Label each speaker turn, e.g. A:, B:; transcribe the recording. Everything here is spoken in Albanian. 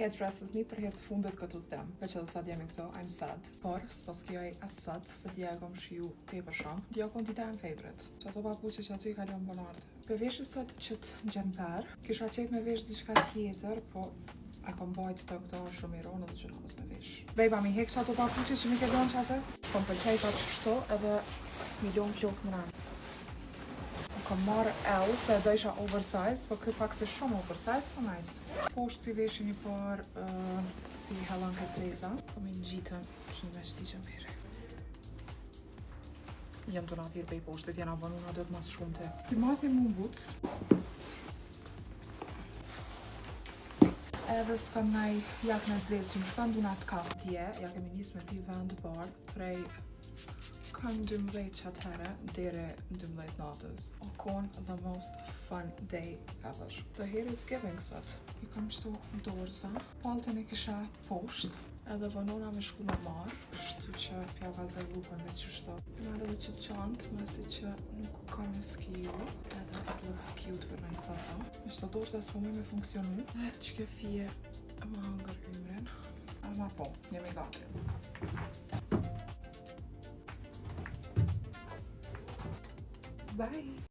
A: Get Dressed With Me për herë të fundit këtë të them. Veç edhe sa jemi këto, I'm sad. Por, s'pas kjo as sad, se dje e kom shiu tepër shumë. Dje kom dita e favorite. Që ato papuqe që aty i kalon bonartë. Për veshë sot që të gjenper, kisha qejt me vesh diçka tjetër, po e kom bajt të këto shumë i ronë dhe që nëmës me vesh. Bejba mi hek që ato papuqe që mi ke donë që atë, kom pëlqej pa qështu edhe milion flok në rëndë. Kom marrë L, se do isha oversized, po këtë pak se shumë oversized, po nice. Poshtë për veshin i par si Helen Keceza, po mi në gjitën kime shti që mire. Jem të natir për i poshtet, jena bënu nga do të mas shumë të. Për mati mu boots. Edhe s'kam naj jak në të zesë, që më shkan dunat kafë dje, ja kemi njës me pi vend bardh, prej kanë 12 qatë herë, dere 12 natës. O konë the most fun day ever. The hair is giving sot. I kam qëtu dorza. Paltën e kisha poshtë, edhe vënona me shku me marë, shtu që pja valzaj lupën me qështu. Marë edhe që qantë, masi që nuk kam e skiu, edhe it looks cute për najtë pata. Me shto dorza s'po me funksionu, dhe që ke fije më hangër ymrin. Ama po, jemi gati. Bye!